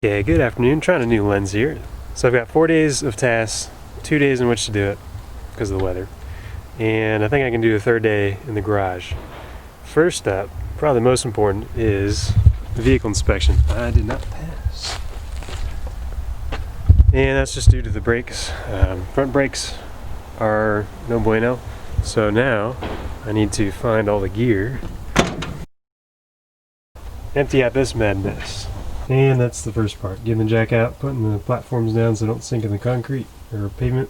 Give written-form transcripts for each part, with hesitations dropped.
Yeah, good afternoon. Trying a new lens here. So I've got 4 days of tasks, 2 days in which to do it because of the weather. And I think I can do a third day in the garage. First up, probably the most important, is the vehicle inspection. I did not pass. And that's just due to the brakes. Front brakes are no bueno. So now I need to find all the gear, empty out this madness. And that's the first part, getting the jack out, putting the platforms down so they don't sink in the concrete or pavement.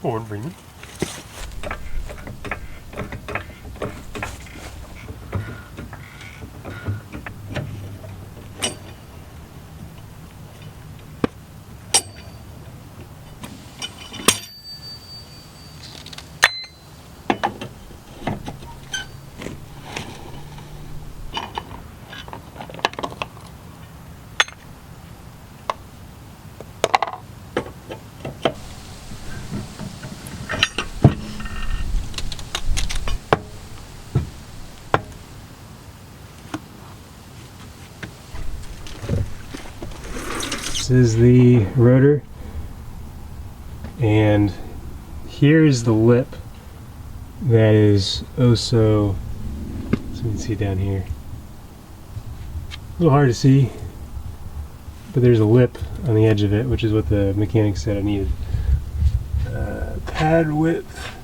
Or Freeman. This is the rotor, and here's the lip that is so you can see down here. A little hard to see, but there's a lip on the edge of it, which is what the mechanic said I needed. Pad width,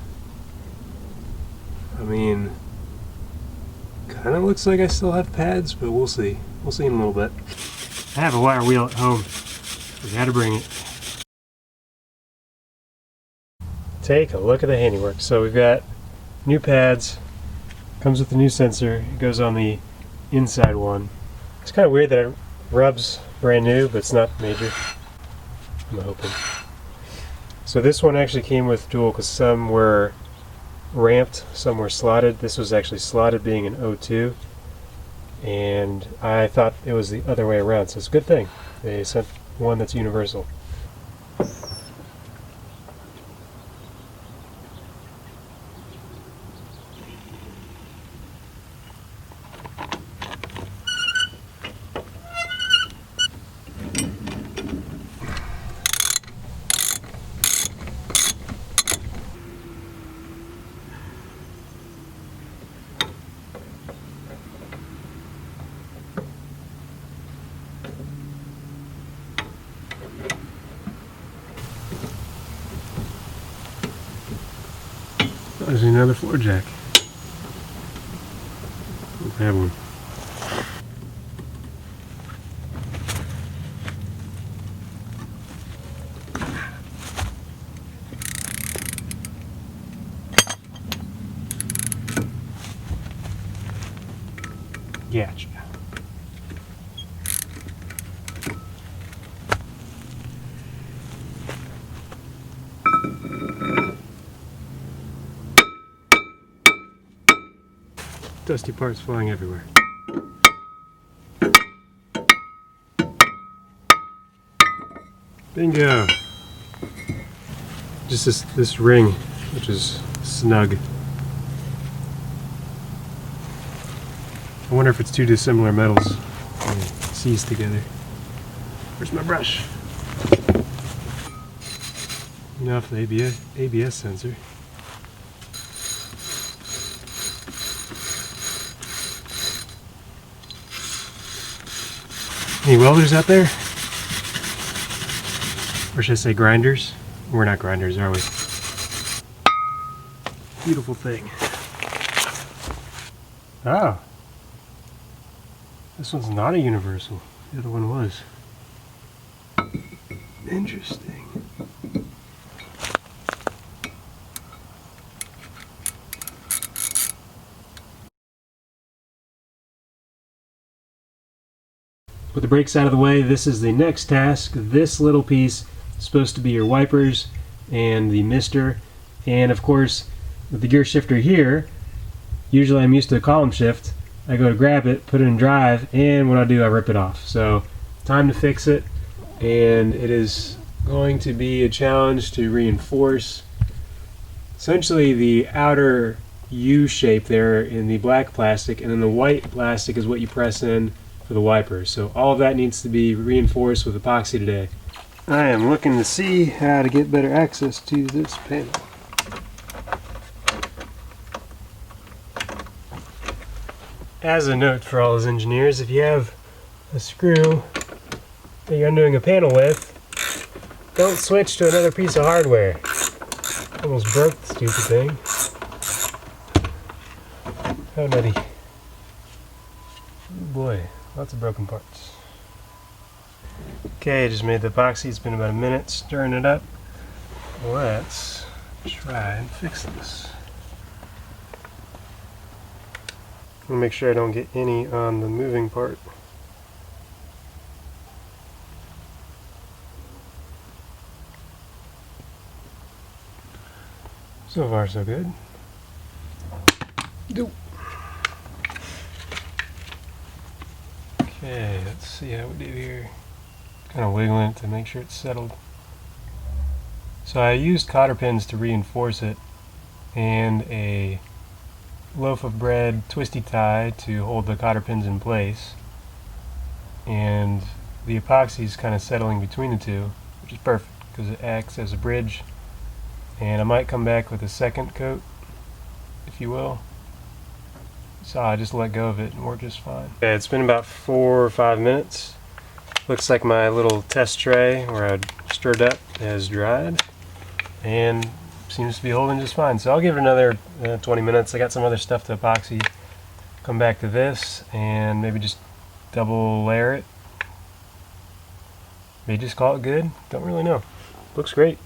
I mean, kind of looks like I still have pads, but we'll see. We'll see in a little bit. I have a wire wheel at home. We had to bring it. Take a look at the handiwork. So we've got new pads. Comes with the new sensor. It goes on the inside one. It's kind of weird that it rubs brand new, but it's not major. I'm hoping. So this one actually came with dual because some were ramped, some were slotted. This was actually slotted, being an O2. And I thought it was the other way around, so it's a good thing they sent one that's universal. There's another floor jack. Let's have one. Gotcha. Dusty parts flying everywhere. Bingo! Just this ring, which is snug. I wonder if it's two dissimilar metals seized together. Where's my brush? Enough the ABS sensor. Any welders out there? Or should I say grinders? We're not grinders, are we? Beautiful thing. Oh. This one's not a universal. The other one was. Interesting. With the brakes out of the way, this is the next task. This little piece is supposed to be your wipers and the mister. And of course, with the gear shifter here, usually I'm used to a column shift. I go to grab it, put it in drive, and what I do, I rip it off. So time to fix it, and it is going to be a challenge to reinforce essentially the outer U shape there in the black plastic, and then the white plastic is what you press in for the wipers. So all of that needs to be reinforced with epoxy today. I am looking to see how to get better access to this panel. As a note for all those engineers, if you have a screw that you're undoing a panel with, don't switch to another piece of hardware. Almost broke the stupid thing. How nutty. Boy, lots of broken parts. Okay, I just made the epoxy. It's been about a minute stirring it up. Let's try and fix this. I'll make sure I don't get any on the moving part. So far, so good. Okay, let's see how we do here. Kind of wiggling it to make sure it's settled. So I used cotter pins to reinforce it, and a loaf of bread twisty tie to hold the cotter pins in place. And the epoxy is kind of settling between the two, which is perfect because it acts as a bridge. And I might come back with a second coat, if you will. So I just let go of it and worked just fine. Okay, it's been about 4 or 5 minutes. Looks like my little test tray where I stirred up has dried and seems to be holding just fine. So I'll give it another 20 minutes. I got some other stuff to epoxy. Come back to this and maybe just double layer it. Maybe just call it good. Don't really know. Looks great.